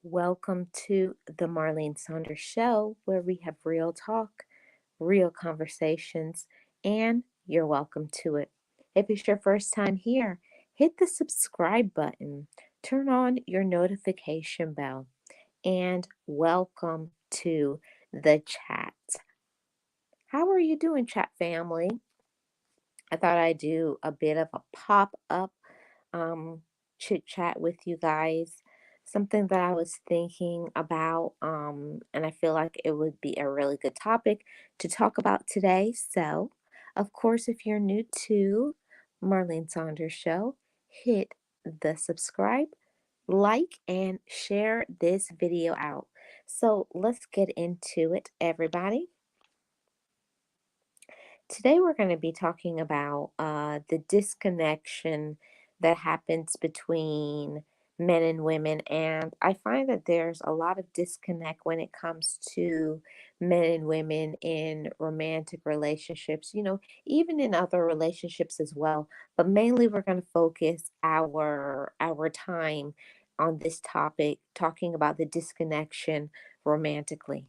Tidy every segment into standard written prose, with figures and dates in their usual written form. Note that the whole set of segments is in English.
Welcome to the Marlene Saunders Show, where we have real talk, real conversations, and you're welcome to it. If it's your first time here, hit the subscribe button, turn on your notification bell, and welcome to the chat. How are you doing, chat family? I thought I'd do a bit of a pop up um, chit chat with you guys. Something that I was thinking about, and I feel like it would be a really good topic to talk about today. So, of course, if you're new to Marlene Saunders Show, hit the subscribe, like, and share this video out. So, let's get into it, everybody. Today, we're going to be talking about the disconnection that happens between men and women. And I find that there's a lot of disconnect when it comes to men and women in romantic relationships, even in other relationships as well. But mainly, we're going to focus our time on this topic, talking about the disconnection romantically.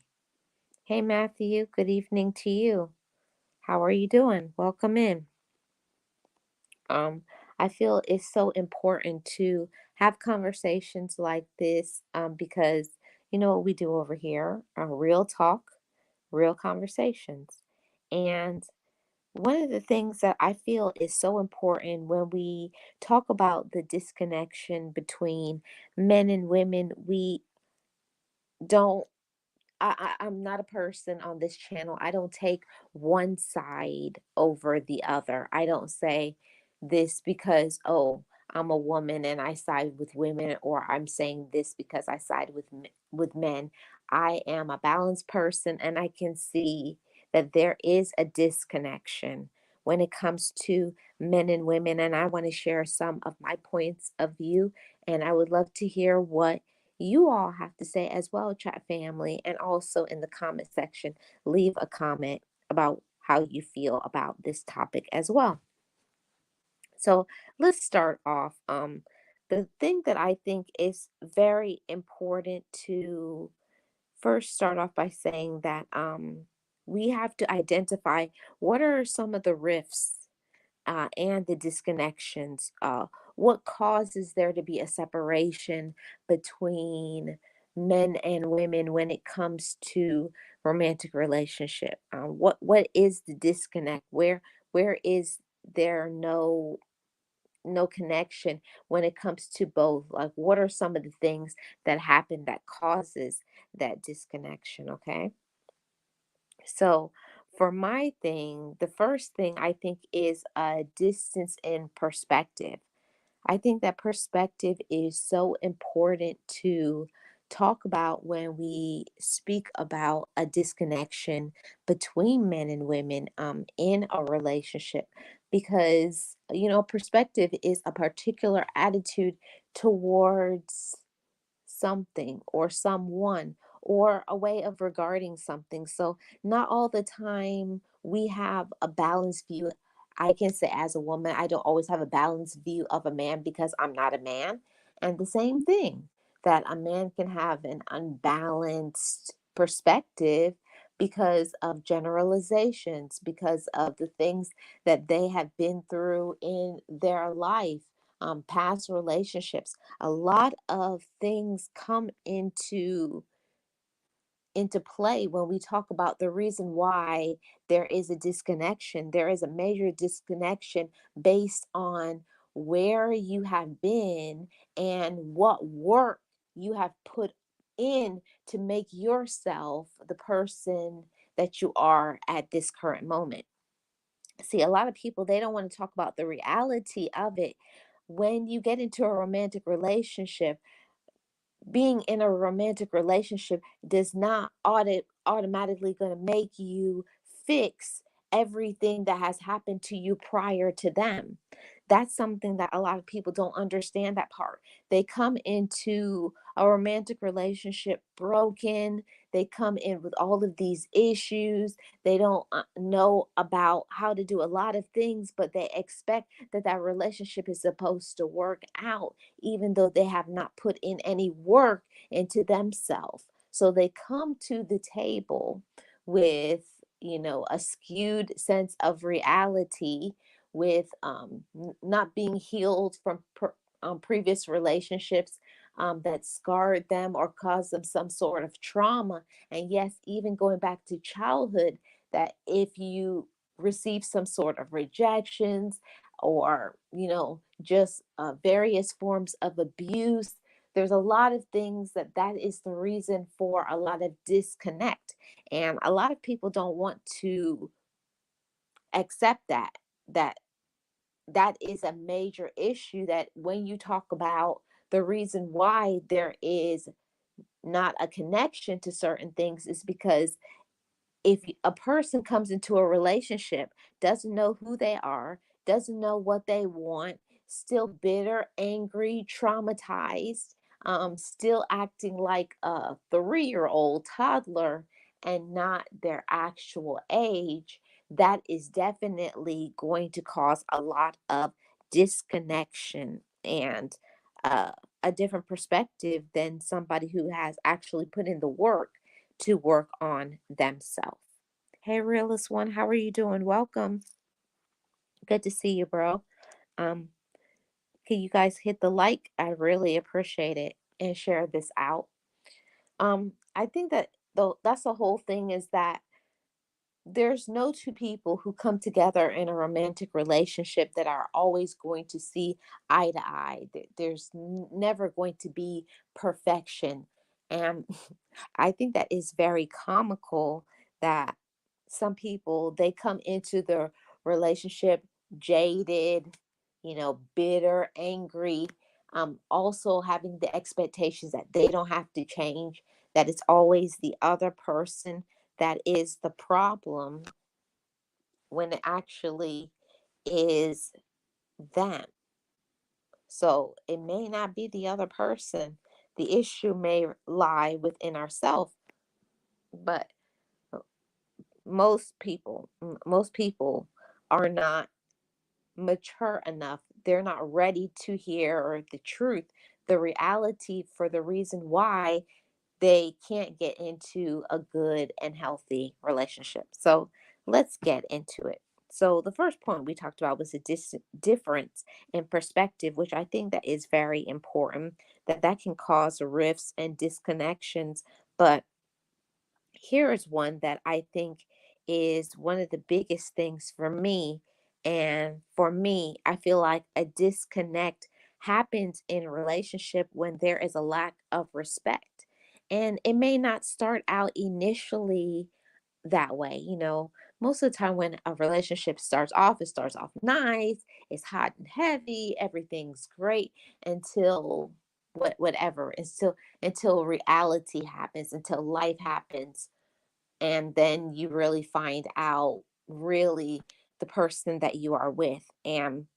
Hey, Matthew, good evening to you. How are you doing? Welcome in. Um, I feel it's so important to have conversations like this because you know what we do over here? Real talk, real conversations. And one of the things that I feel is so important when we talk about the disconnection between men and women, we don't I'm not a person on this channel. I don't take one side over the other. I don't say this because, oh, I'm a woman and I side with women, or I'm saying this because I side with men. I am a balanced person, and I can see that there is a disconnection when it comes to men and women. And I want to share some of my points of view, and I would love to hear what you all have to say as well, chat family, and also in the comment section, leave a comment about how you feel about this topic as well. So let's start off. The thing that I think is very important to first start off by saying that we have to identify what are some of the rifts and the disconnections. What causes there to be a separation between men and women when it comes to romantic relationship? What is the disconnect? Where is there no connection when it comes to both? Like, what are some of the things that happen that causes that disconnection? Okay. So, for my thing, the first thing I think is a distance in perspective. I think that perspective is so important to talk about when we speak about a disconnection between men and women in a relationship, because perspective is a particular attitude towards something or someone, or a way of regarding something. So, not all the time we have a balanced view. I can say, as a woman, I don't always have a balanced view of a man because I'm not a man. And the same thing, that a man can have an unbalanced perspective because of generalizations, because of the things that they have been through in their life, past relationships. A lot of things come into play when we talk about the reason why there is a disconnection. There is a major disconnection based on where you have been and what work you have put in to make yourself the person that you are at this current moment. See, a lot of people, they don't want to talk about the reality of it. When you get into a romantic relationship, being in a romantic relationship does not automatically going to make you fix everything that has happened to you prior to them. That's something that a lot of people don't understand, that part. They come into a romantic relationship broken. they come in with all of these issues. They don't know about how to do a lot of things, but they expect that that relationship is supposed to work out, even though they have not put in any work into themselves. So they come to the table with, a skewed sense of reality, with not being healed from previous relationships that scarred them or caused them some sort of trauma. And yes, even going back to childhood, that if you receive some sort of rejections or, just various forms of abuse, there's a lot of things that is the reason for a lot of disconnect. And a lot of people don't want to accept that that is a major issue, that when you talk about the reason why there is not a connection to certain things is because if a person comes into a relationship, doesn't know who they are, doesn't know what they want, still bitter, angry, traumatized, still acting like a 3-year-old toddler and not their actual age, that is definitely going to cause a lot of disconnection and uh, a different perspective than somebody who has actually put in the work to work on themselves. Hey, realist one, how are you doing? Welcome. Good to see you, bro. Um, can you guys hit the like? I really appreciate it, and share this out. I think that though that's the whole thing, is that there's no two people who come together in a romantic relationship that are always going to see eye to eye. There's never going to be perfection. And I think that is very comical that some people, they come into the relationship jaded, bitter, angry, also having the expectations that they don't have to change, that it's always the other person that is the problem, when it actually is them. So it may not be the other person. The issue may lie within ourselves, but most people are not mature enough. They're not ready to hear the truth, the reality, for the reason why they can't get into a good and healthy relationship. So let's get into it. So the first point we talked about was a difference in perspective, which I think that is very important, that can cause rifts and disconnections. But here is one that I think is one of the biggest things for me. And for me, I feel like a disconnect happens in a relationship when there is a lack of respect. And it may not start out initially that way. Most of the time when a relationship starts off, it starts off nice, it's hot and heavy, everything's great until whatever, until reality happens, until life happens, and then you really find out really the person that you are with. And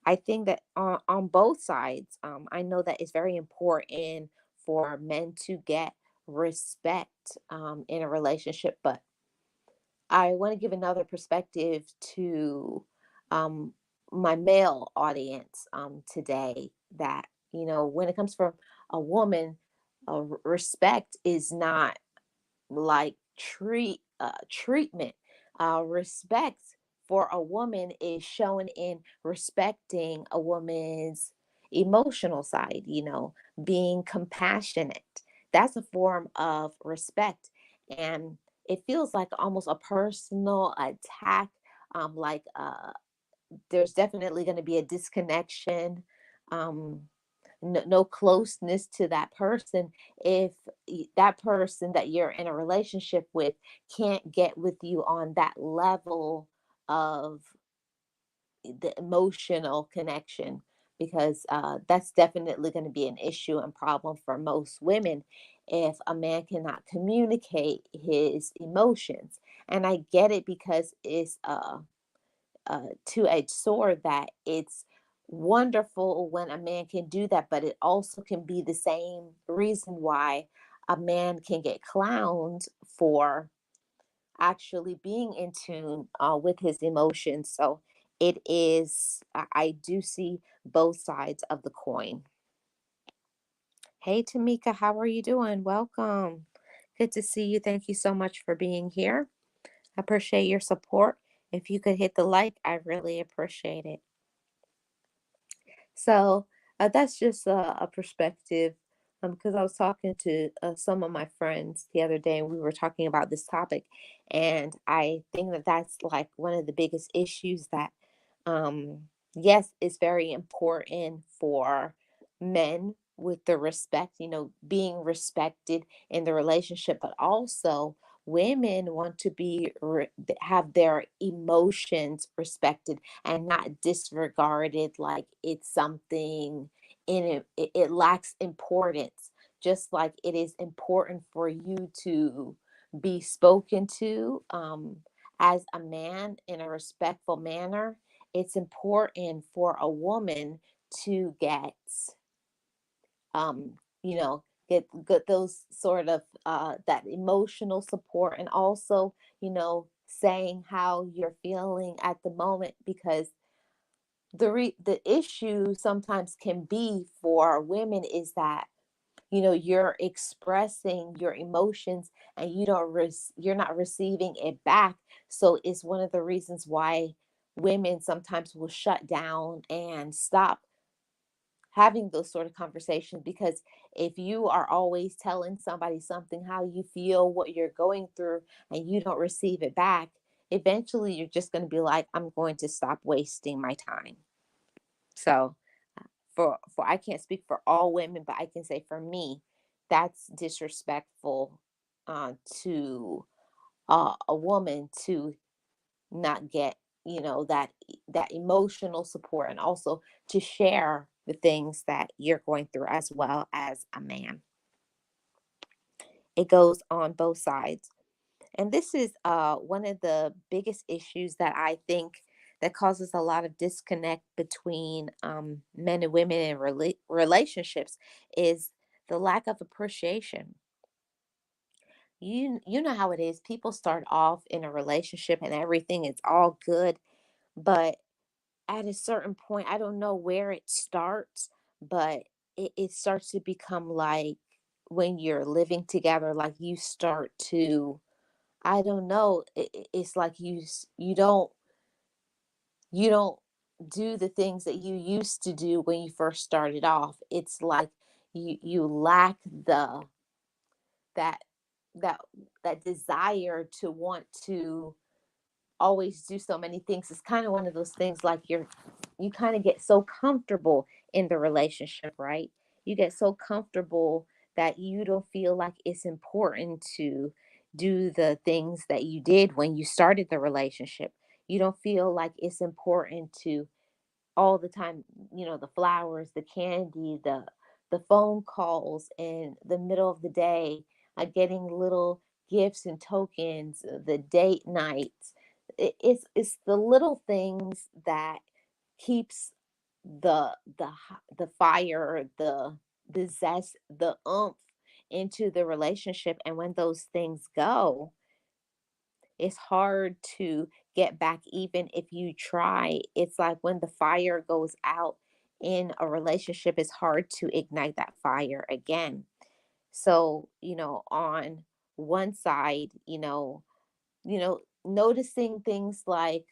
I think that on both sides, I know that it's very important for men to get respect in a relationship, but I want to give another perspective to um, my male audience today, that, when it comes from a woman, respect is not like treatment. Respect for a woman is shown in respecting a woman's emotional side, being compassionate. That's a form of respect. And it feels like almost a personal attack. Like there's definitely going to be a disconnection. No closeness to that person if that person that you're in a relationship with can't get with you on that level of the emotional connection, because that's definitely going to be an issue and problem for most women if a man cannot communicate his emotions. And I get it, because it's two-edged sword, that it's wonderful when a man can do that, but it also can be the same reason why a man can get clowned for actually being in tune with his emotions. So it is, I do see both sides of the coin. Hey, Tamika, how are you doing? Welcome. Good to see you. Thank you so much for being here. I appreciate your support. If you could hit the like, I really appreciate it. So that's just a perspective. Because I was talking to some of my friends the other day, and we were talking about this topic, and I think that that's like one of the biggest issues that, yes, it's very important for men with the respect, being respected in the relationship, but also women want to have their emotions respected and not disregarded like it's something in it lacks importance, just like it is important for you to be spoken to as a man in a respectful manner. It's important for a woman to um get those sort of that emotional support, and also saying how you're feeling at the moment, because the issue sometimes can be for women is that you're expressing your emotions and you're not receiving it back. So it's one of the reasons why women sometimes will shut down and stop having those sort of conversations, because if you are always telling somebody something, how you feel, what you're going through, and you don't receive it back, eventually you're just going to be like, I'm going to stop wasting my time. So for I can't speak for all women, but I can say for me, that's disrespectful to a woman to not get that emotional support, and also to share the things that you're going through as well as a man. It goes on both sides. And this is one of the biggest issues that I think that causes a lot of disconnect between men and women in relationships, is the lack of appreciation. You know how it is. People start off in a relationship and everything is all good, but at a certain point, I don't know where it starts, but it starts to become like when you're living together, like you start to, I don't know, it's like you don't do the things that you used to do when you first started off. It's like you lack that that that desire to want to always do so many things. It's kind of one of those things like you kind of get so comfortable in the relationship, right? You get so comfortable that you don't feel like it's important to do the things that you did when you started the relationship. You don't feel like it's important to all the time, the flowers, the candy, the phone calls in the middle of the day, getting little gifts and tokens, the date nights. It's the little things that keeps the fire, the zest, the oomph into the relationship. And when those things go, it's hard to get back, even if you try. It's like when the fire goes out in a relationship, it's hard to ignite that fire again. So, on one side, noticing things like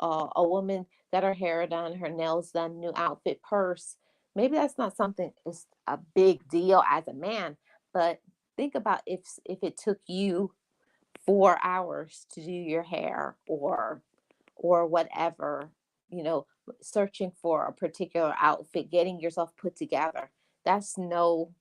a woman got her hair done, her nails done, new outfit, purse. Maybe that's not something it's a big deal as a man, but think about if it took you 4 hours to do your hair, or whatever, you know, searching for a particular outfit, getting yourself put together. That's no,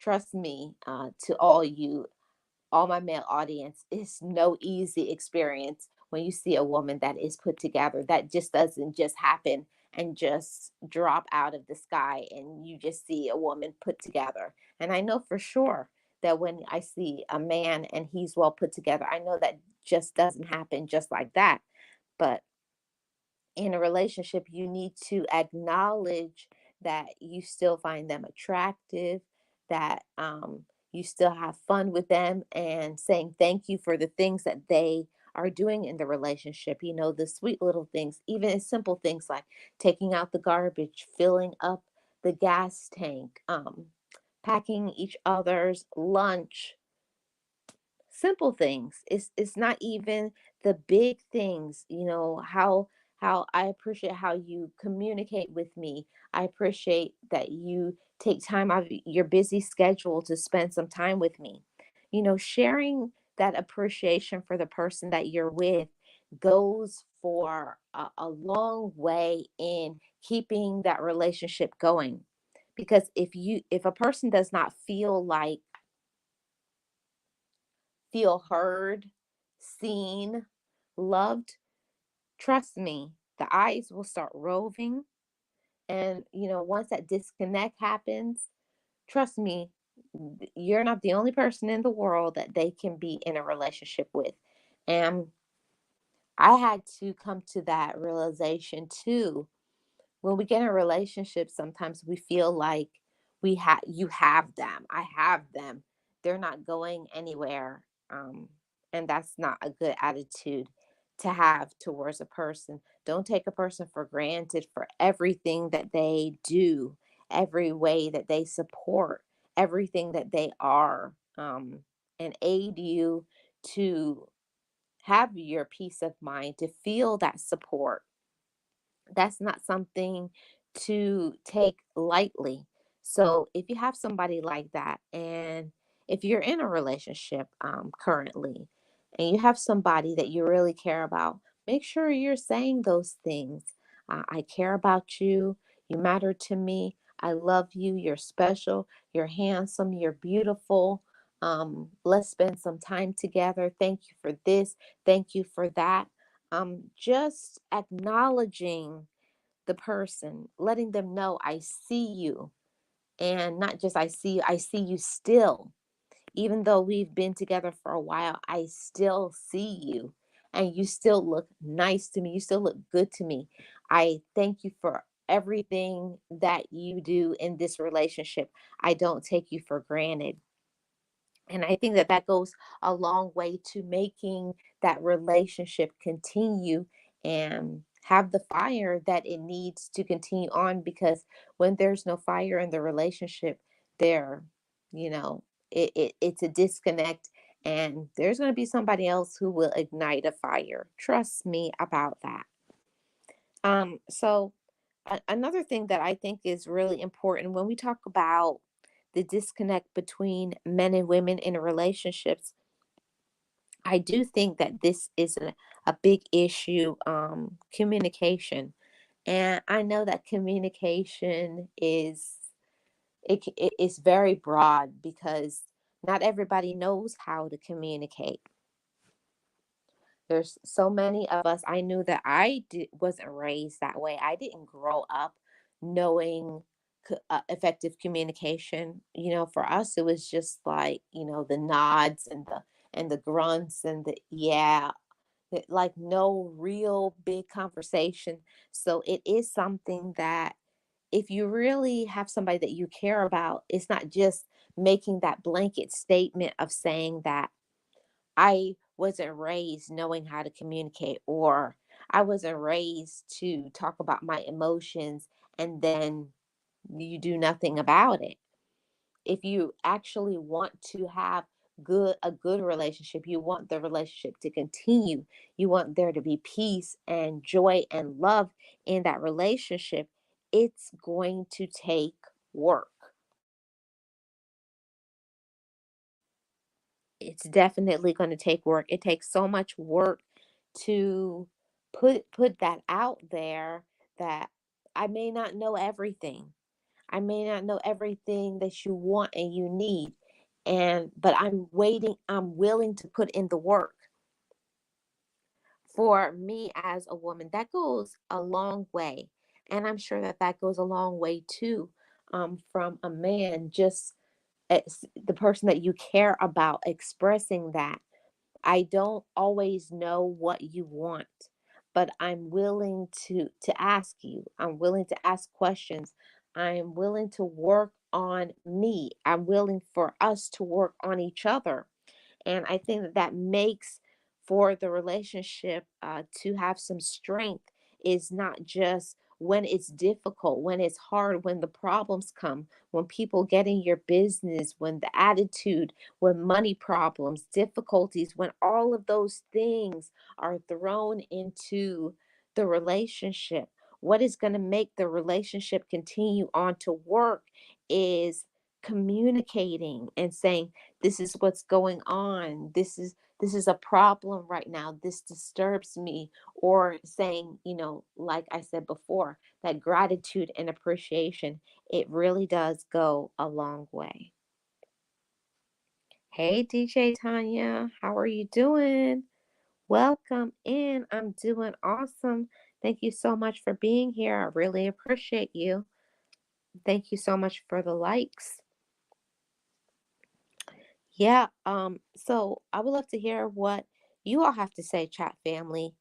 trust me, to all my male audience, it's no easy experience when you see a woman that is put together. That just doesn't just happen and just drop out of the sky, and you just see a woman put together. And I know for sure that when I see a man and he's well put together, I know that just doesn't happen just like that. But in a relationship, you need to acknowledge that you still find them attractive, that you still have fun with them, and saying thank you for the things that they are doing in the relationship. The sweet little things, even as simple things like taking out the garbage, filling up the gas tank, packing each other's lunch. Simple things. It's not even the big things. How I appreciate how you communicate with me. I appreciate that you take time out of your busy schedule to spend some time with me. Sharing that appreciation for the person that you're with goes for a long way in keeping that relationship going. Because if a person does not feel heard, seen, loved, trust me, the eyes will start roving. And, once that disconnect happens, trust me, you're not the only person in the world that they can be in a relationship with. And I had to come to that realization too. When we get in a relationship, sometimes we feel like you have them, I have them, they're not going anywhere. And that's not a good attitude to have towards a person. Don't take a person for granted for everything that they do, every way that they support, everything that they are, and aid you to have your peace of mind, to feel that support. That's not something to take lightly. So if you have somebody like that, and if you're in a relationship currently, and you have somebody that you really care about, make sure you're saying those things. I care about you. You matter to me. I love you. You're special. You're handsome. You're beautiful. Let's spend some time together. Thank you for this. Thank you for that. Just acknowledging the person, letting them know I see you, and not just I see you still. Even though we've been together for a while, I still see you, and you still look nice to me. You still look good to me. I thank you for everything that you do in this relationship. I don't take you for granted. And I think that that goes a long way to making that relationship continue and have the fire that it needs to continue on. Because when there's no fire in the relationship, there, you know, it's a disconnect, and there's going to be somebody else who will ignite a fire. Trust me about that. So another thing that I think is really important when we talk about the disconnect between men and women in relationships, I do think that this is a big issue, communication. And I know that communication it is very broad, because not everybody knows how to communicate. There's so many of us. I knew that wasn't raised that way. I didn't grow up knowing effective communication. For us, it was just like, the nods and the grunts and the yeah, like no real big conversation. So it is something that, if you really have somebody that you care about, it's not just making that blanket statement of saying that I wasn't raised knowing how to communicate, or I wasn't raised to talk about my emotions, and then you do nothing about it. If you actually want to have a good relationship, you want the relationship to continue, you want there to be peace and joy and love in that relationship, it's going to take work. It's definitely going to take work. It takes so much work to put that out there, that I may not know everything. I may not know everything that you want and you need. But I'm willing to put in the work. For me as a woman, that goes a long way. And I'm sure that that goes a long way too, from a man, just the person that you care about expressing that. I don't always know what you want, but I'm willing to ask you. I'm willing to ask questions. I'm willing to work on me. I'm willing for us to work on each other. And I think that that makes for the relationship to have some strength, is not just when it's difficult, when it's hard, when the problems come, when people get in your business, when the attitude, when money problems, difficulties, when all of those things are thrown into the relationship. What is going to make the relationship continue on to work is communicating and saying, this is what's going on, this is a problem right now, this disturbs me. Or saying, like I said before, that gratitude and appreciation, it really does go a long way. Hey, DJ Tanya, how are you doing? Welcome in. I'm doing awesome. Thank you so much for being here. I really appreciate you. Thank you so much for the likes. Yeah, so I would love to hear what you all have to say, chat family.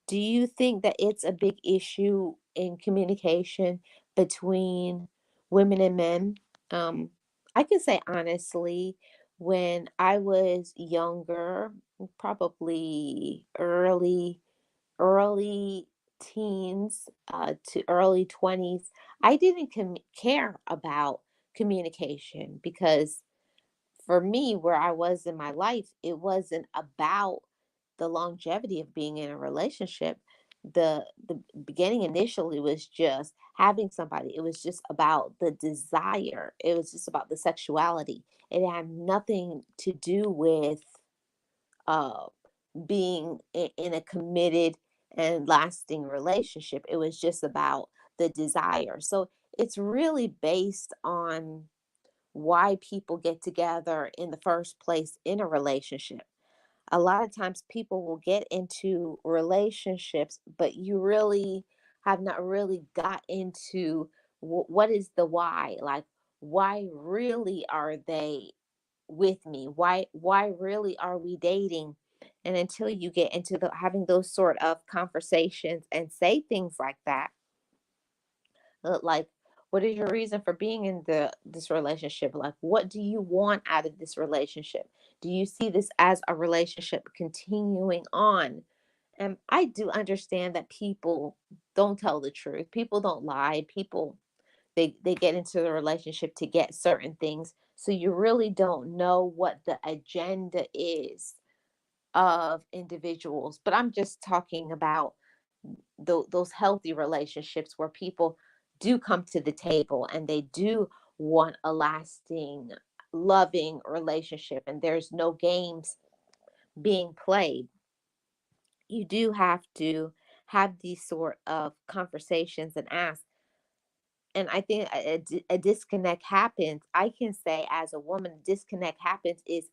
Do you think that it's a big issue in communication between women and men? Um, I can say honestly, when I was younger, probably early teens to early 20s, I didn't care about communication because for me, where I was in my life, it wasn't about the longevity of being in a relationship. The beginning initially was just having somebody. It was just about the desire. It was just about the sexuality. It had nothing to do with uh, being in a committed and lasting relationship. It was just about the desire. So it's really based on why people get together in the first place in a relationship. A lot of times people will get into relationships, but you really have not really got into what is the why? Like, why really are they with me? Why really are we dating? And until you get into having those sort of conversations and say things like that, like, what is your reason for being in this relationship? Like, what do you want out of this relationship? Do you see this as a relationship continuing on? And I do understand that people don't tell the truth, people don't lie, people, they get into the relationship to get certain things, so you really don't know what the agenda is of individuals. But I'm just talking about those healthy relationships where people do come to the table and they do want a lasting, loving relationship, and there's no games being played. You do have to have these sort of conversations and ask. And I think a disconnect happens. I can say, as a woman, a disconnect happens is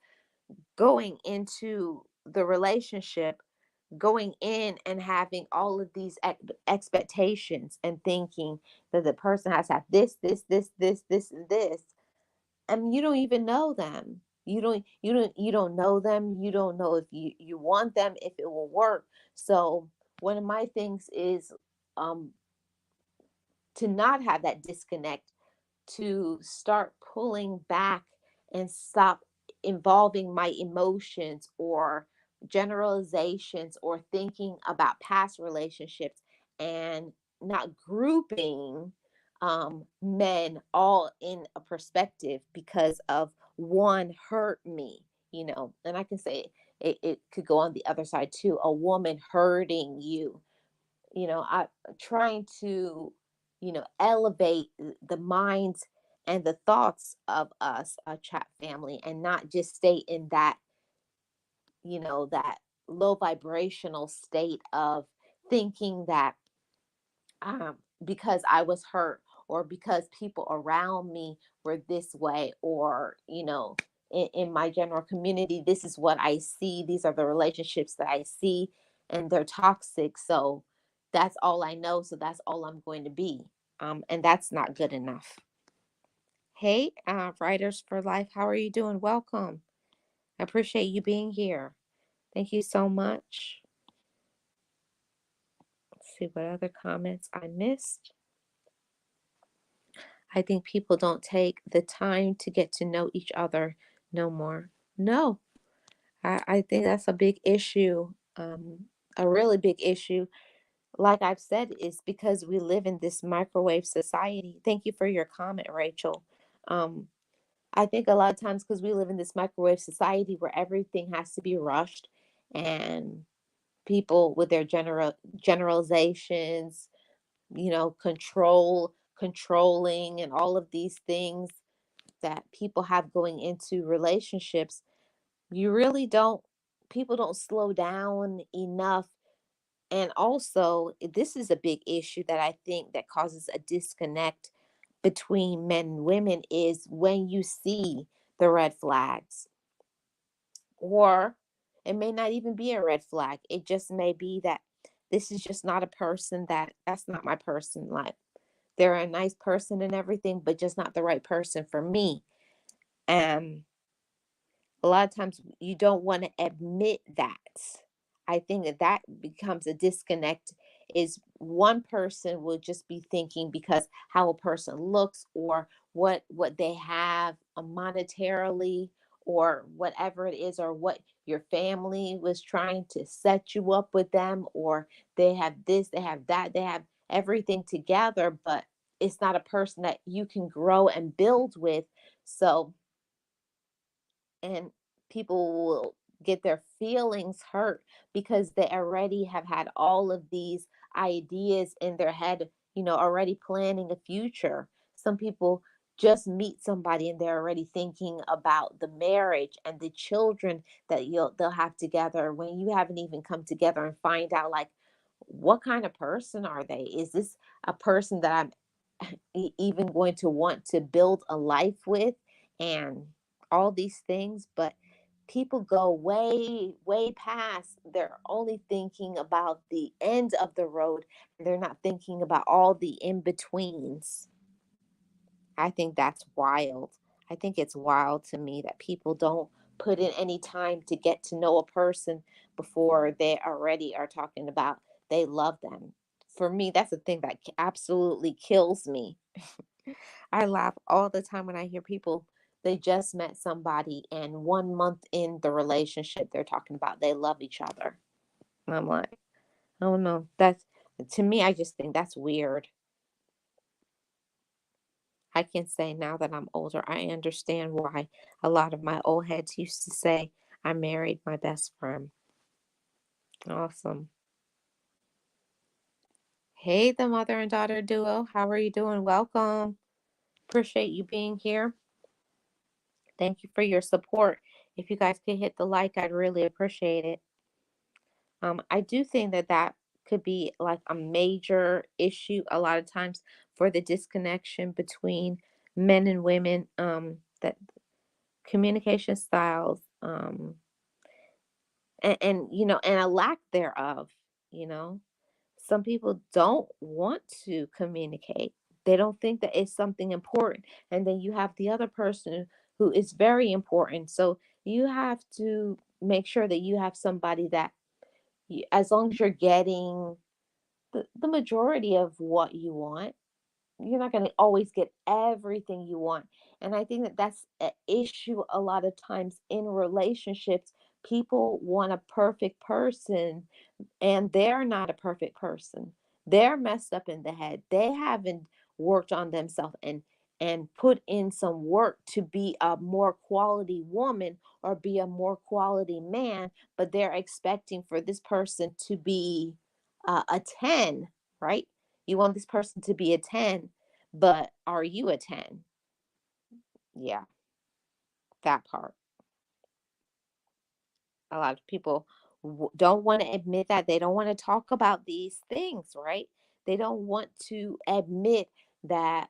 going into the relationship, going in and having all of these expectations and thinking that the person has to have this, and this. And you don't even know them. You don't know them. You don't know if you want them, if it will work. So one of my things is um to not have that disconnect, to start pulling back and stop involving my emotions or generalizations or thinking about past relationships, and not grouping men all in a perspective because of one hurt me, and I can say it could go on the other side too, a woman hurting you. I trying to, elevate the minds and the thoughts of us, a chat family, and not just stay in that low vibrational state of thinking that because I was hurt, or because people around me were this way, or in my general community, this is what I see, these are the relationships that I see, and they're toxic, so that's all I know, so that's all I'm going to be. And that's not good enough. Hey, Writers for Life, how are you doing? Welcome. I appreciate you being here. Thank you so much. Let's see what other comments I missed. I think people don't take the time to get to know each other no more. No, I think that's a big issue, a really big issue. Like I've said, is because we live in this microwave society. Thank you for your comment, Rachel. Um, I think a lot of times because we live in this microwave society where everything has to be rushed, and people with their generalizations, controlling, and all of these things that people have going into relationships, you really don't, people don't slow down enough. And also, this is a big issue that I think that causes a disconnect between men and women, is when you see the red flags. Or it may not even be a red flag. It just may be that this is just not a person, that's not my person. Like, they're a nice person and everything, but just not the right person for me. And a lot of times you don't want to admit that. I think that that becomes a disconnect, is one person will just be thinking because how a person looks, or what they have monetarily, or whatever it is, or what your family was trying to set you up with them, or they have this, they have that, they have everything together, but it's not a person that you can grow and build with. So, and people will get their feelings hurt because they already have had all of these ideas in their head, already planning a future. Some people just meet somebody and they're already thinking about the marriage and the children that they'll have together, when you haven't even come together and find out, like, what kind of person are they? Is this a person that I'm even going to want to build a life with, and all these things? But people go way, way past. They're only thinking about the end of the road. They're not thinking about all the in betweens. I think that's wild. I think it's wild to me that people don't put in any time to get to know a person before they already are talking about they love them. For me, that's the thing that absolutely kills me. I laugh all the time when I hear people, they just met somebody and 1 month in the relationship, they're talking about they love each other. And I'm like, oh no, that's, to me, I just think that's weird. I can say now that I'm older, I understand why a lot of my old heads used to say, I married my best friend. Awesome. Hey, the mother and daughter duo. How are you doing? Welcome. Appreciate you being here. Thank you for your support. If you guys could hit the like, I'd really appreciate it. I do think that that could be like a major issue a lot of times for the disconnection between men and women. That communication styles, and a lack thereof. You know, some people don't want to communicate. They don't think that it's something important, and then you have the other person who is very important. So you have to make sure that you have somebody that, as long as you're getting the majority of what you want, you're not going to always get everything you want. And I think that that's an issue a lot of times in relationships. People want a perfect person, and they're not a perfect person. They're messed up in the head. They haven't worked on themselves and put in some work to be a more quality woman or be a more quality man, but they're expecting for this person to be a 10, right? You want this person to be a 10, but are you a 10? Yeah, that part. A lot of people don't want to admit that. They don't want to talk about these things, right? They don't want to admit that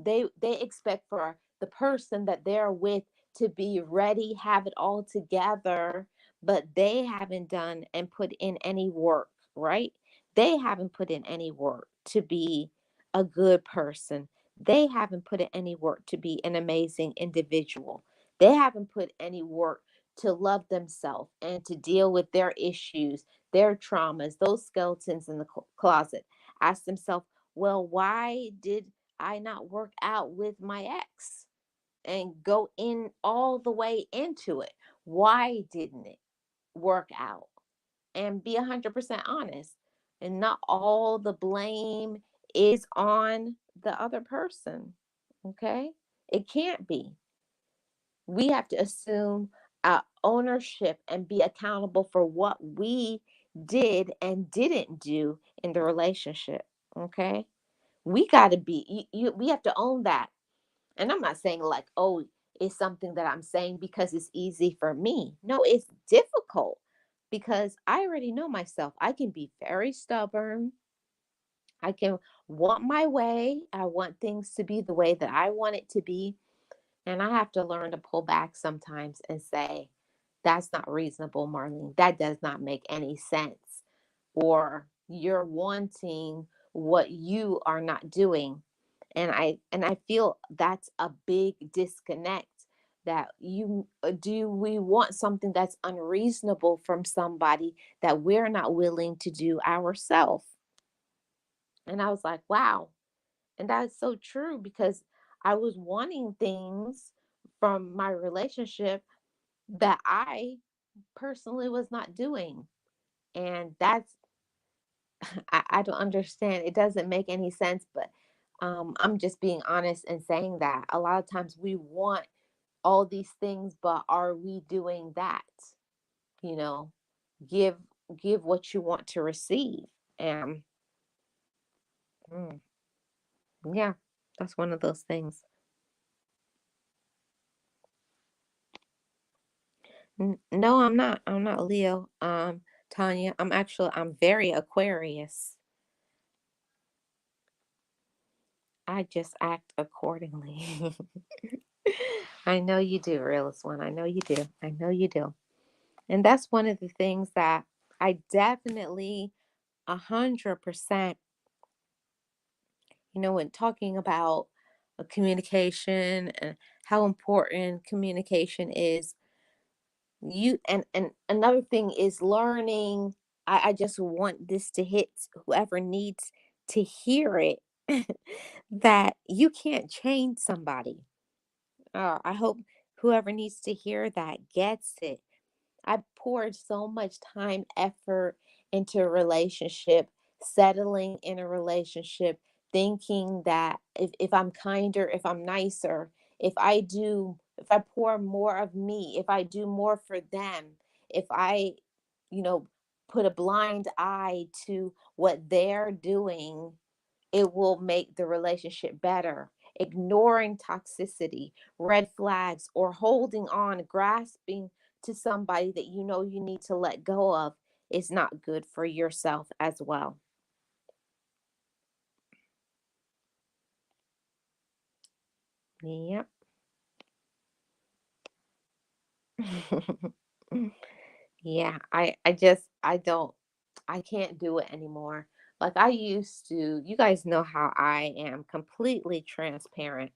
they expect for the person that they're with to be ready, have it all together, but they haven't done and put in any work, right? They haven't put in any work to be a good person. They haven't put in any work to be an amazing individual. They haven't put any work to love themselves and to deal with their issues, their traumas, those skeletons in the closet. Ask themselves, well, why did I not work out with my ex and go in all the way into it? Why didn't it work out? And be 100% honest. And not all the blame is on the other person. Okay? It can't be. We have to assume ownership and be accountable for what we did and didn't do in the relationship. Okay? We got to be, we have to own that. And I'm not saying like, oh, it's something that I'm saying because it's easy for me. No, it's difficult because I already know myself. I can be very stubborn. I can want my way. I want things to be the way that I want it to be. And I have to learn to pull back sometimes and say, that's not reasonable, Marlene. That does not make any sense. Or you're wanting what you are not doing. And I feel that's a big disconnect, that you do we want something that's unreasonable from somebody that we're not willing to do ourselves. And I was like, wow. And that's so true because I was wanting things from my relationship that I personally was not doing. And that's, I don't understand. It doesn't make any sense, but I'm just being honest and saying that a lot of times we want all these things, but are we doing that? You know, give give what you want to receive. And mm, yeah, that's one of those things. No, I'm not. I'm not Leo. Tanya, I'm very Aquarius. I just act accordingly. I know you do, realist one. I know you do. I know you do. And that's one of the things that I definitely 100%, when talking about communication and how important communication is, and another thing is learning. I just want this to hit whoever needs to hear it, that you can't change somebody. I hope whoever needs to hear that gets it. I poured so much time, effort into a relationship, settling in a relationship, thinking that if I'm kinder, if I'm nicer, if I pour more of me, if I do more for them, if I, you know, put a blind eye to what they're doing, it will make the relationship better. Ignoring toxicity, red flags, or holding on, grasping to somebody that you know you need to let go of is not good for yourself as well. Yep. Yeah, I can't do it anymore. Like I used to, you guys know how I am, completely transparent.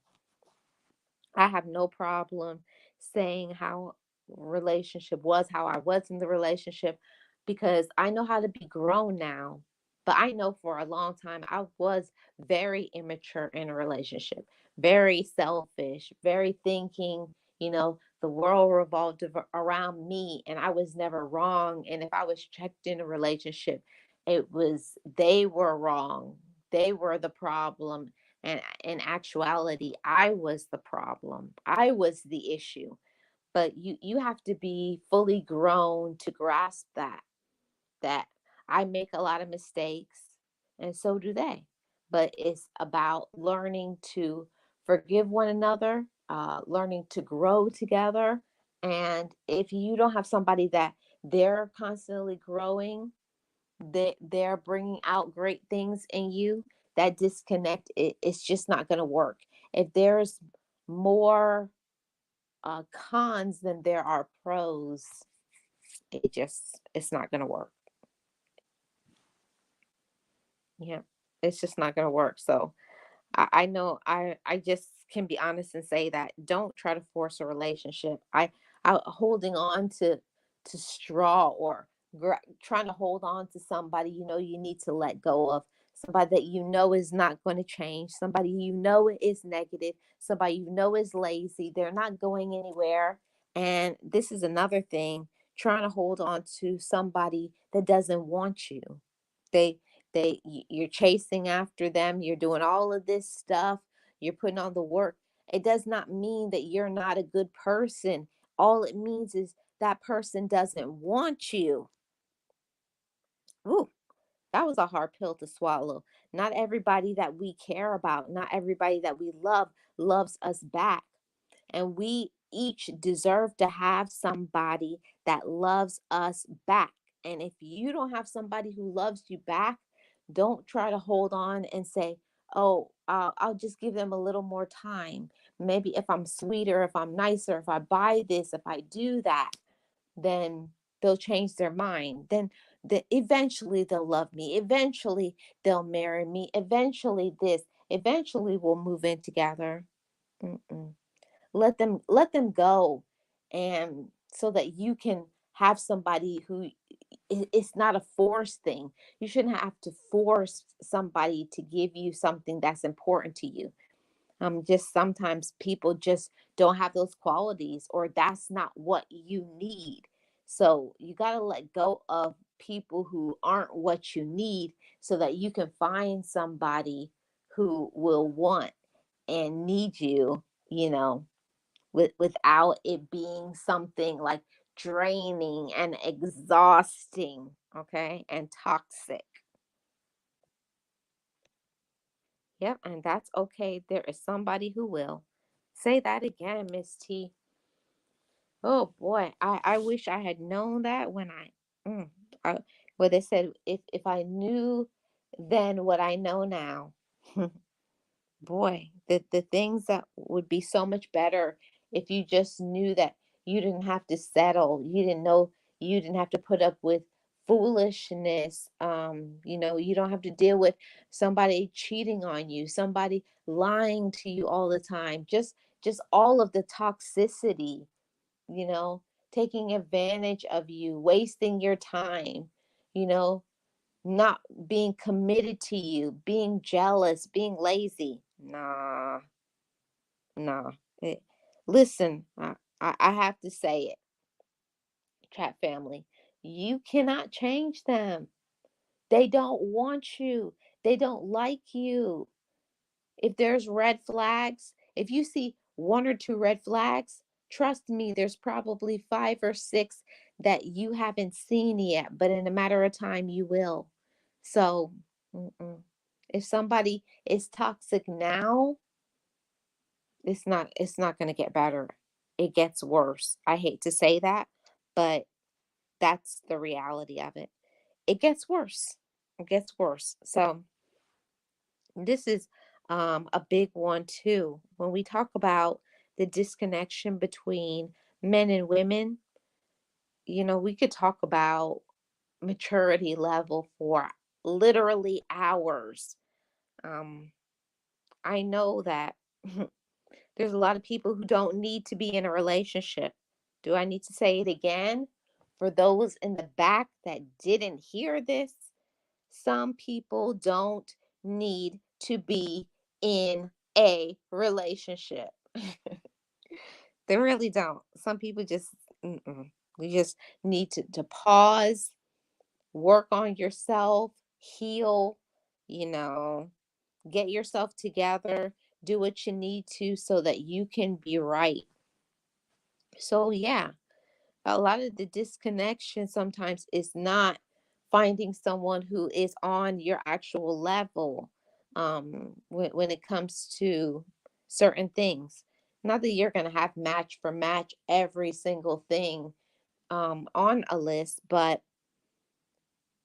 I have no problem saying how relationship was, how I was in the relationship, because I know how to be grown now. But I know for a long time I was very immature in a relationship, very selfish, very thinking, the world revolved around me and I was never wrong. And if I was checked in a relationship, it was they were wrong. They were the problem, and in actuality, I was the problem. I was the issue. But you have to be fully grown to grasp that I make a lot of mistakes and so do they. But it's about learning to forgive one another, learning to grow together. And if you don't have somebody that they're constantly growing, they're bringing out great things in you, that disconnect, it's just not going to work. If there's more cons than there are pros, it's not going to work. Yeah, it's just not going to work. So I know I just can be honest and say that don't try to force a relationship. I holding on to straw, or trying to hold on to somebody you need to let go of. somebody that you know is not going to change, somebody you know is negative, somebody you know is lazy, they're not going anywhere. And this is another thing, trying to hold on to somebody that doesn't want you. They you're chasing after them, you're doing all of this stuff, you're putting on the work. It does not mean that you're not a good person. All it means is that person doesn't want you. Ooh, that was a hard pill to swallow. Not everybody that we care about, not everybody that we love loves us back. And we each deserve to have somebody that loves us back. And if you don't have somebody who loves you back, don't try to hold on and say, oh, I'll just give them a little more time. Maybe if I'm sweeter, if I'm nicer, if I buy this, if I do that, then they'll change their mind. Then eventually they'll love me. Eventually they'll marry me. Eventually this. Eventually we'll move in together. Mm-mm. Let them go, and so that you can have somebody who it's not a forced thing. You shouldn't have to force somebody to give you something that's important to you. Just sometimes people just don't have those qualities, or that's not what you need. So you got to let go of people who aren't what you need, so that you can find somebody who will want and need you, you know, without it being something like draining and exhausting, okay, and toxic. Yep, and that's okay. There is somebody who will. Say that again, Miss T. Oh boy, I wish I had known that when mm, I well, they said if I knew then what I know now. Boy, the things that would be so much better if you just knew that you didn't have to settle. You didn't know you didn't have to put up with foolishness. You don't have to deal with somebody cheating on you, somebody lying to you all the time. Just all of the toxicity, you know, taking advantage of you, wasting your time, you know, not being committed to you, being jealous, being lazy. Nah, nah. Eh, Listen, I have to say it, chat family. You cannot change them. They don't want you. They don't like you. If there's red flags, if you see one or two red flags, trust me, there's probably five or six that you haven't seen yet, but in a matter of time, you will. So, mm-mm. If somebody is toxic now, it's not going to get better. It gets worse. I hate to say that, but that's the reality of it. It gets worse. It gets worse. So, this is a big one too. When we talk about the disconnection between men and women, we could talk about maturity level for literally hours. Um, I know that there's a lot of people who don't need to be in a relationship. Do I need to say it again? For those in the back that didn't hear this, some people don't need to be in a relationship. They really don't. Some people just, you just need to pause, work on yourself, heal, you know, get yourself together, do what you need to so that you can be right. So, yeah, a lot of the disconnection sometimes is not finding someone who is on your actual level, when it comes to certain things. Not that you're going to have match for match every single thing on a list, but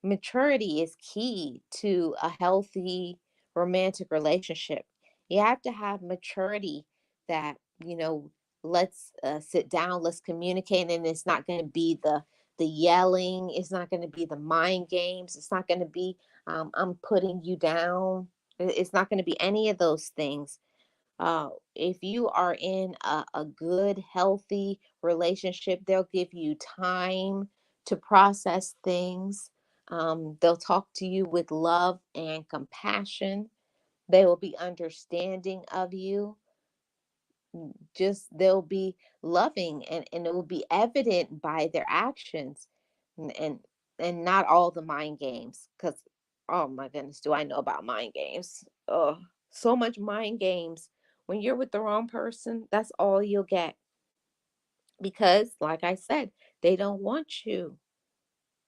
maturity is key to a healthy romantic relationship. You have to have maturity that, you know, let's sit down, let's communicate, and it's not going to be the yelling, it's not going to be the mind games, it's not going to be I'm putting you down. It's not going to be any of those things. If you are in a good, healthy relationship, they'll give you time to process things. They'll talk to you with love and compassion. They will be understanding of you. Just they'll be loving, and it will be evident by their actions, and and not all the mind games, because oh my goodness, do I know about mind games. Oh, so much mind games. When you're with the wrong person, that's all you'll get, because like I said, they don't want you.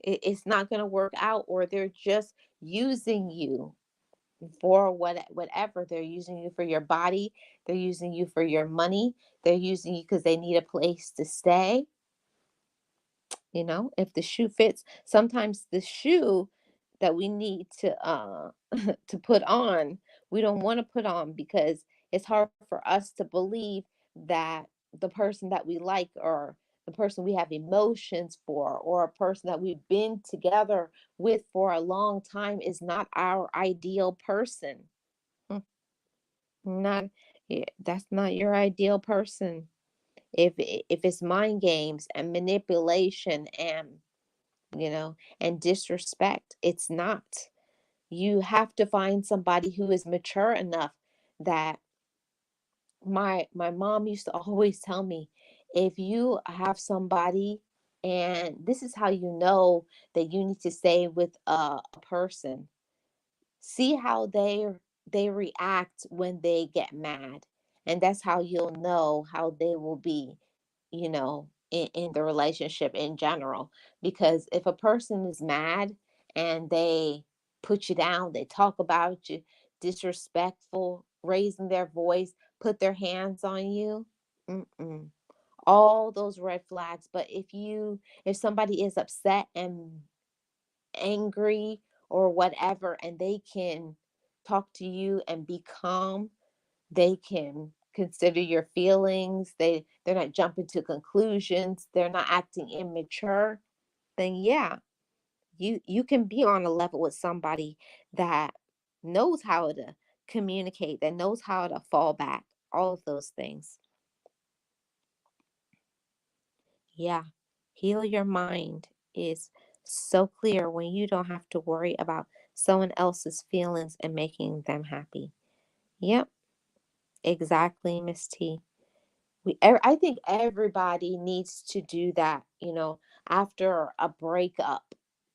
It's not going to work out, or they're just using you for whatever. They're using you for your body, they're using you for your money, they're using you because they need a place to stay. If the shoe fits, sometimes the shoe that we need to to put on, we don't want to put on, because it's hard for us to believe that the person that we like, or the person we have emotions for, or a person that we've been together with for a long time is not our ideal person. Hmm, Not, yeah, that's not your ideal person. If it's mind games and manipulation and disrespect, it's not. You have to find somebody who is mature enough. That my mom used to always tell me, if you have somebody, and this is how you know that you need to stay with a person. See how they react when they get mad, and that's how you'll know how they will be, in the relationship in general. Because if a person is mad and they put you down, they talk about you, disrespectful, raising their voice, put their hands on you, mm-mm, all those red flags. But if somebody is upset and angry or whatever, and they can talk to you and be calm, they can consider your feelings, they're not jumping to conclusions, they're not acting immature, then yeah, you can be on a level with somebody that knows how to communicate, that knows how to fall back, all of those things. Yeah, heal your mind is so clear when you don't have to worry about someone else's feelings and making them happy. Yep, exactly, Miss T. I think everybody needs to do that, after a breakup,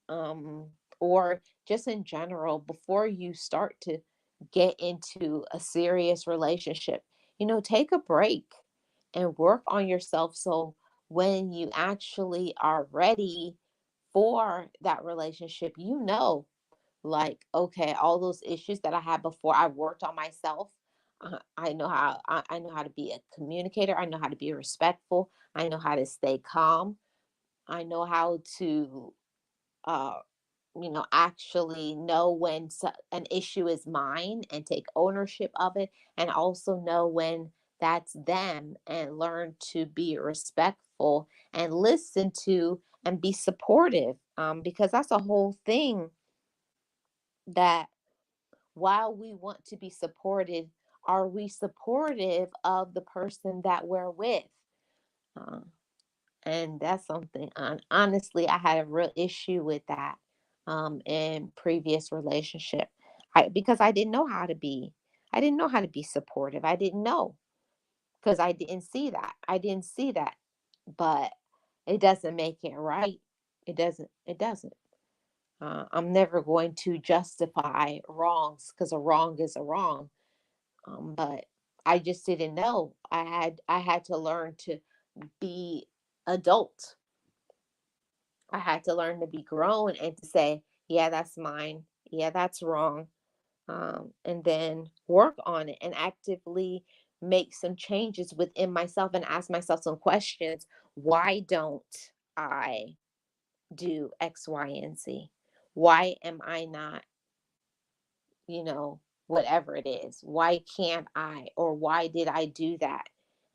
um, or just in general, before you start to get into a serious relationship. Take a break and work on yourself, so when you actually are ready for that relationship, like, okay, all those issues that I had before, I worked on myself. I know how to be a communicator. I know how to be respectful. I know how to stay calm. I know how to, uh, actually know when an issue is mine and take ownership of it, and also know when that's them, and learn to be respectful and listen to and be supportive. Because that's a whole thing, that while we want to be supported, are we supportive of the person that we're with? Uh, and that's something, honestly, I had a real issue with that, in previous relationship. Because I didn't know how to be supportive. I didn't know, because I didn't see that. But it doesn't make it right. It doesn't. I'm never going to justify wrongs, because a wrong is a wrong. But I just didn't know. I had to learn to be adult. I had to learn to be grown and to say, yeah, that's mine. Yeah, that's wrong. And then work on it and actively make some changes within myself and ask myself some questions. Why don't I do X, Y, and Z? Why am I not, you know, whatever it is? Why can't I? Or why did I do that?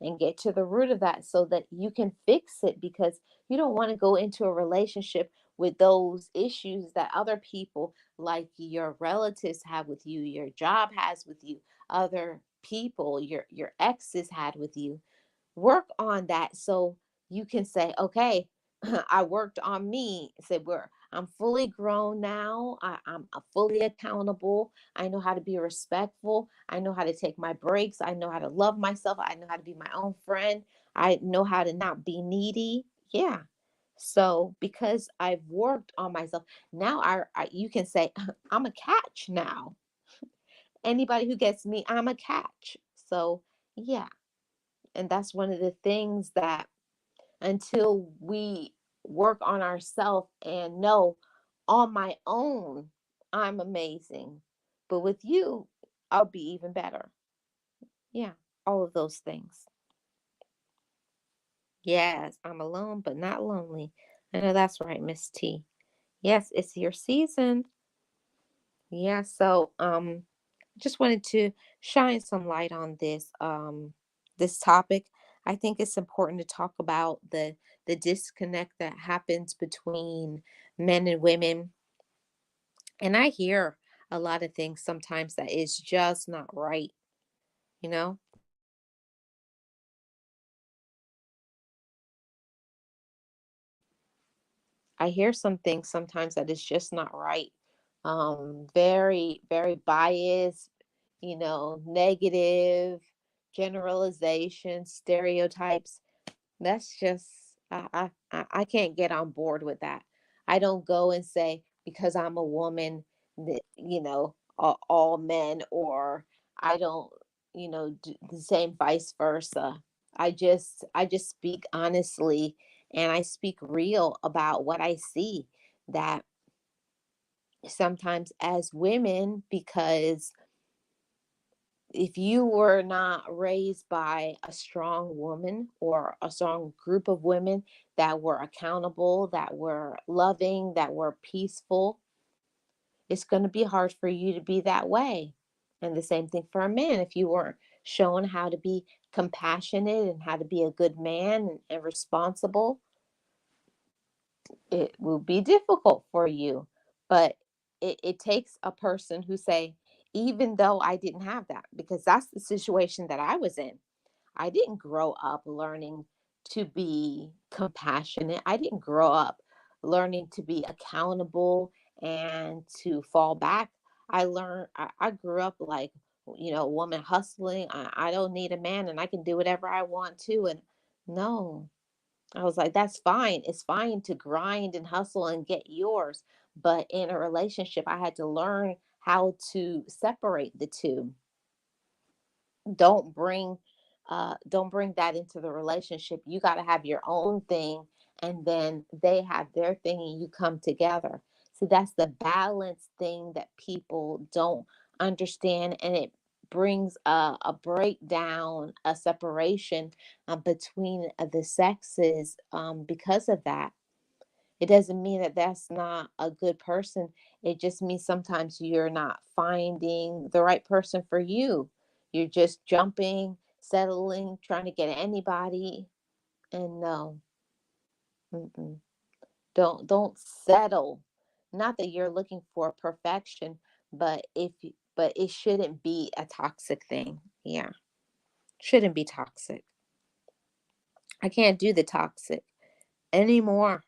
And get to the root of that so that you can fix it, because you don't want to go into a relationship with those issues that other people, like your relatives, have with you, your job has with you, other people, your exes had with you. Work on that so you can say, okay, I worked on me. Said I'm fully grown now. I'm fully accountable. I know how to be respectful. I know how to take my breaks. I know how to love myself. I know how to be my own friend. I know how to not be needy. Yeah. So because I've worked on myself, now you can say I'm a catch now. Anybody who gets me, I'm a catch. So yeah, and that's one of the things that until we work on ourselves and know on my own, I'm amazing. But with you, I'll be even better. Yeah, all of those things. Yes, I'm alone, but not lonely. I know that's right, Miss T. Yes, it's your season. Yeah, so just wanted to shine some light on this topic. I think it's important to talk about the disconnect that happens between men and women. And I hear a lot of things sometimes that is just not right, you know? I hear some things sometimes that is just not right. Very, very biased, negative generalizations, stereotypes. That's just I can't get on board with that. I don't go and say because I'm a woman that all men, or I don't do the same vice versa. I just speak honestly, and I speak real about what I see, that sometimes as women, because if you were not raised by a strong woman or a strong group of women that were accountable, that were loving, that were peaceful, it's going to be hard for you to be that way. And the same thing for a man. If you weren't shown how to be compassionate and how to be a good man and responsible, it will be difficult for you. But it takes a person who say, even though I didn't have that, because that's the situation that I was in. I didn't grow up learning to be compassionate. I didn't grow up learning to be accountable and to fall back. I grew up like, a woman hustling. I don't need a man, and I can do whatever I want to. And no, I was like, that's fine. It's fine to grind and hustle and get yours. But in a relationship, I had to learn how to separate the two. Don't bring that into the relationship. You got to have your own thing, and then they have their thing, and you come together. See, that's the balance thing that people don't understand, and it brings a breakdown, a separation between the sexes, because of that. It doesn't mean that that's not a good person. It just means sometimes you're not finding the right person for you. You're just jumping, settling, trying to get anybody. And no, mm-mm. Don't settle. Not that you're looking for perfection, but it shouldn't be a toxic thing. Yeah, shouldn't be toxic. I can't do the toxic anymore.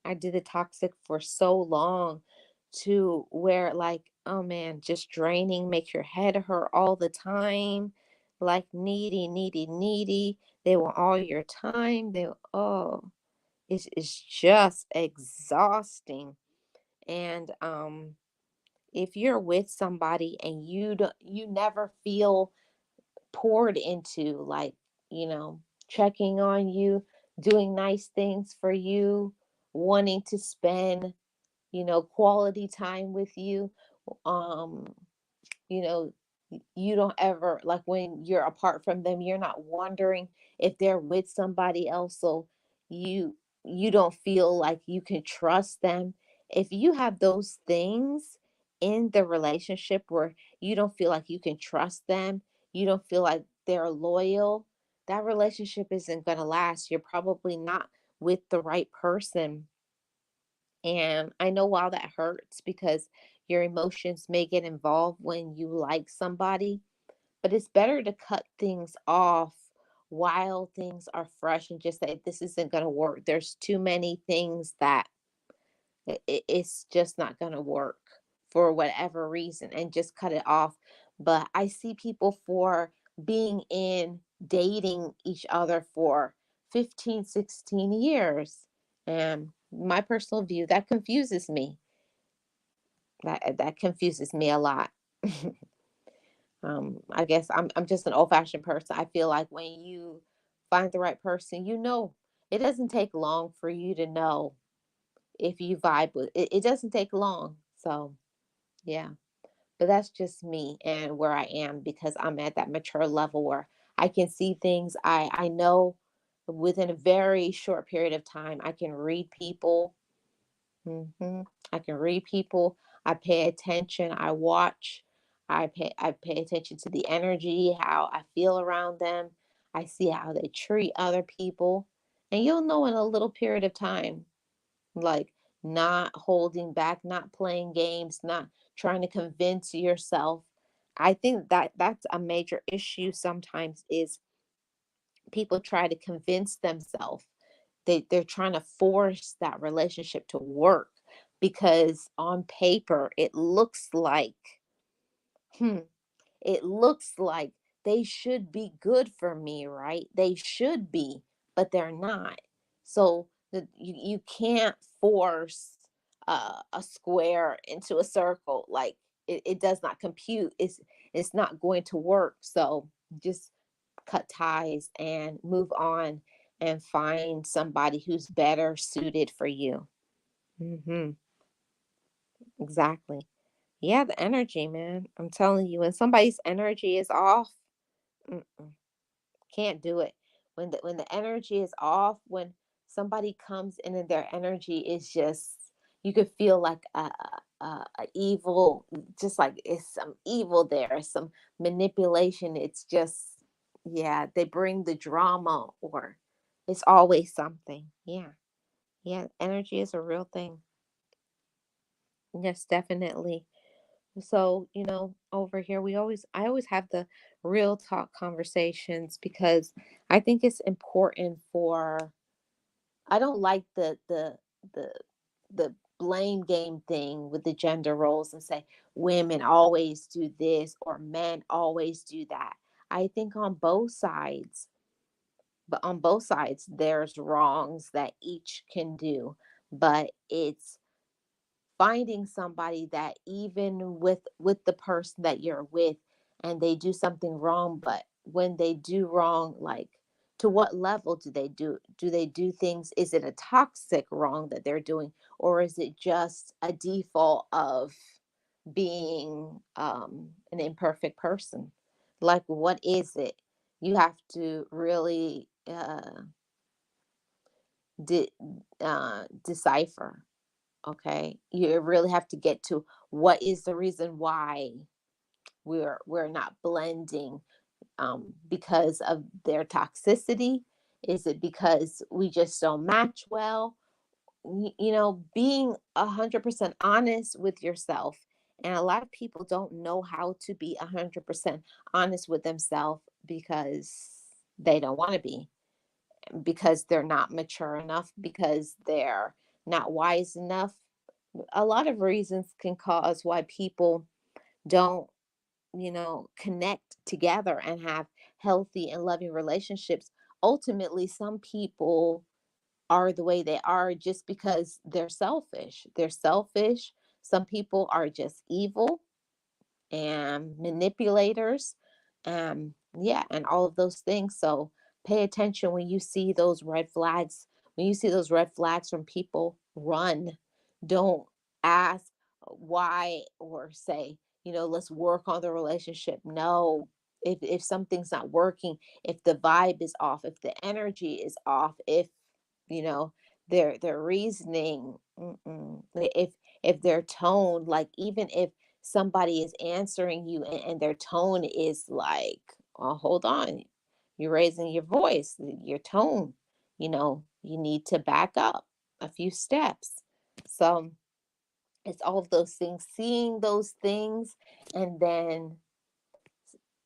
I did the toxic for so long, to where, like, oh man, just draining, make your head hurt all the time, like needy, needy, needy. They want all your time. It's just exhausting. And if you're with somebody and you never feel poured into, like, checking on you, doing nice things for you, wanting to spend quality time with you. Um, you know, you don't ever, like, when you're apart from them, you're not wondering if they're with somebody else. So you you don't feel like you can trust them. If you have those things in the relationship where you don't feel like you can trust them, you don't feel like they're loyal, that relationship isn't going to last. You're probably not with the right person. And I know, while that hurts, because your emotions may get involved when you like somebody, but it's better to cut things off while things are fresh and just say, this isn't going to work. There's too many things that it's just not going to work for whatever reason, and just cut it off. But I see people for being in dating each other for 15, 16 years. And my personal view, that confuses me. That confuses me a lot. I guess I'm just an old-fashioned person. I feel like when you find the right person, it doesn't take long for you to know if you vibe with it. It doesn't take long. So, yeah. But that's just me and where I am, because I'm at that mature level where I can see things. I know within a very short period of time, I can read people. I can read people. I pay attention. I watch. I pay attention to the energy, how I feel around them. I see how they treat other people. And you'll know in a little period of time, like, not holding back, not playing games, not trying to convince yourself. I think that that's a major issue sometimes, is people try to convince themselves. They're trying to force that relationship to work because on paper hmm, it looks like they should be good for me, right? They should be, but they're not. So you can't force a square into a circle. Like, it does not compute. It's not going to work. So just cut ties and move on and find somebody who's better suited for you. Hmm. Exactly. Yeah, the energy, man. I'm telling you, when somebody's energy is off, mm-mm, can't do it. When the energy is off, when somebody comes in and their energy is just, you could feel like a evil, just like it's some evil there, some manipulation. It's just, yeah, they bring the drama, or it's always something. Yeah, yeah, energy is a real thing. Yes, definitely. So, over here I always have the real talk conversations, because I think it's important for, I don't like the the blame game thing with the gender roles, and say women always do this or men always do that. I think on both sides there's wrongs that each can do, but it's finding somebody that, even with the person that you're with, and they do something wrong, but when they do wrong, like, to what level do they do things? Is it a toxic wrong that they're doing, or is it just a default of being an imperfect person? Like, what is it? You have to really de- decipher. Okay, you really have to get to what is the reason why we're not blending, because of their toxicity. Is it because we just don't match well? Being 100% honest with yourself, and a lot of people don't know how to be 100% honest with themselves, because they don't want to be, because they're not mature enough, because they're not wise enough. A lot of reasons can cause why people don't, connect together and have healthy and loving relationships. Ultimately, some people are the way they are just because they're selfish. They're selfish. Some people are just evil and manipulators, yeah, and all of those things. So pay attention when you see those red flags. When you see those red flags from people, run. Don't ask why, or say, let's work on the relationship. No. If something's not working, if the vibe is off, if the energy is off, if you know their reasoning, if their tone, like, even if somebody is answering you, and their tone is like, oh, hold on, you're raising your voice, your tone, you need to back up a few steps. So it's all of those things, seeing those things. And then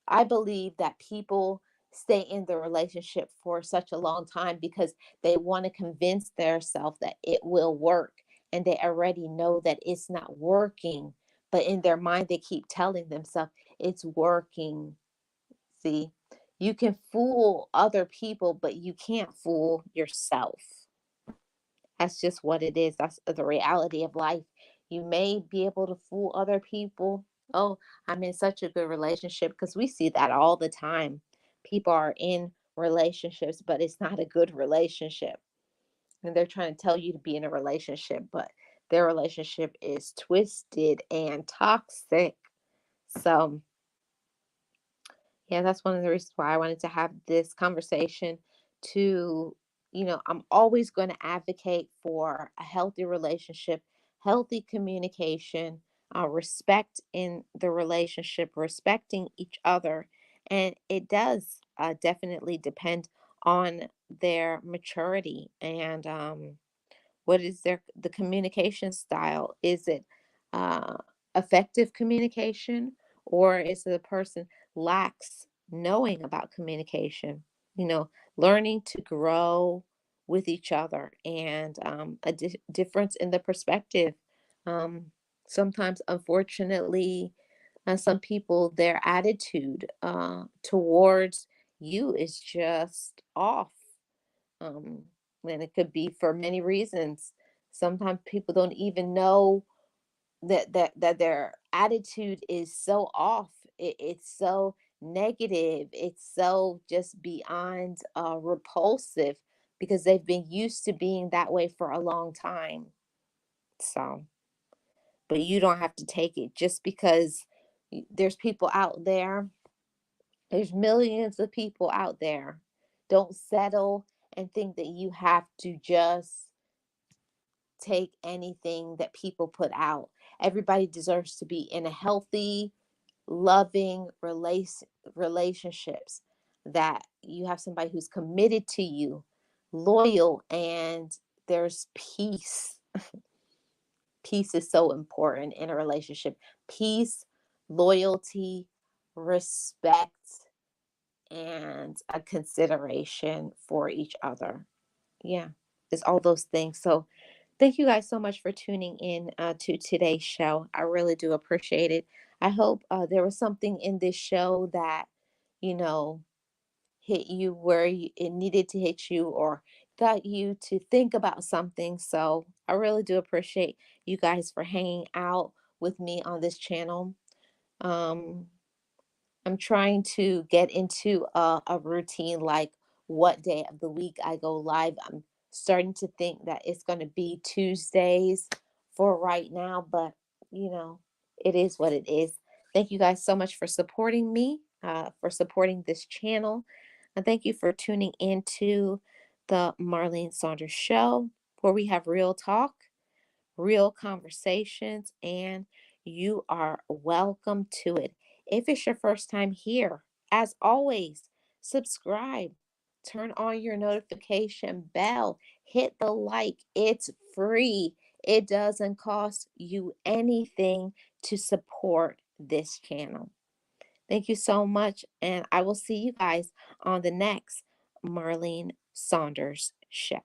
I believe that people stay in the relationship for such a long time because they want to convince themselves that it will work, and they already know that it's not working, but in their mind they keep telling themselves it's working. See, you can fool other people, but you can't fool yourself. That's just what it is. That's the reality of life. You may be able to fool other people. Oh, I'm in such a good relationship, because we see that all the time. People are in relationships, but it's not a good relationship. And they're trying to tell you to be in a relationship, but their relationship is twisted and toxic. So, yeah, that's one of the reasons why I wanted to have this conversation to, I'm always going to advocate for a healthy relationship, healthy communication, respect in the relationship, respecting each other. And it does definitely depend on their maturity and what is the communication style? Is it uh, effective communication, or is it a person lacks knowing about communication? You know, learning to grow with each other, and a difference in the perspective. Um, Sometimes, unfortunately, some people, their attitude towards you is just off. um, and it could be for many reasons. Sometimes people don't even know that their attitude is so off. It's so negative. It's so just beyond repulsive, because they've been used to being that way for a long time. So, but you don't have to take it just because there's people out there. There's millions of people out there. Don't settle and think that you have to just take anything that people put out. Everybody deserves to be in a healthy, loving relationships, that you have somebody who's committed to you, loyal, and there's peace. Peace is so important in a relationship. Peace, loyalty, respect, and a consideration for each other. Yeah, it's all those things. So thank you guys so much for tuning in to today's show. I really do appreciate it. I hope there was something in this show that, you know, hit you where it needed to hit you, or got you to think about something. So I really do appreciate you guys for hanging out with me on this channel. Um, I'm trying to get into a routine, like what day of the week I go live. I'm starting to think that it's going to be Tuesdays for right now, but it is what it is. Thank you guys so much for supporting me, for supporting this channel. And thank you for tuning into the Marlene Saunders Show, where we have real talk, real conversations, and you are welcome to it. If it's your first time here, as always, subscribe, turn on your notification bell, hit the like. It's free. It doesn't cost you anything to support this channel. Thank you so much, and I will see you guys on the next Marlene Saunders Show.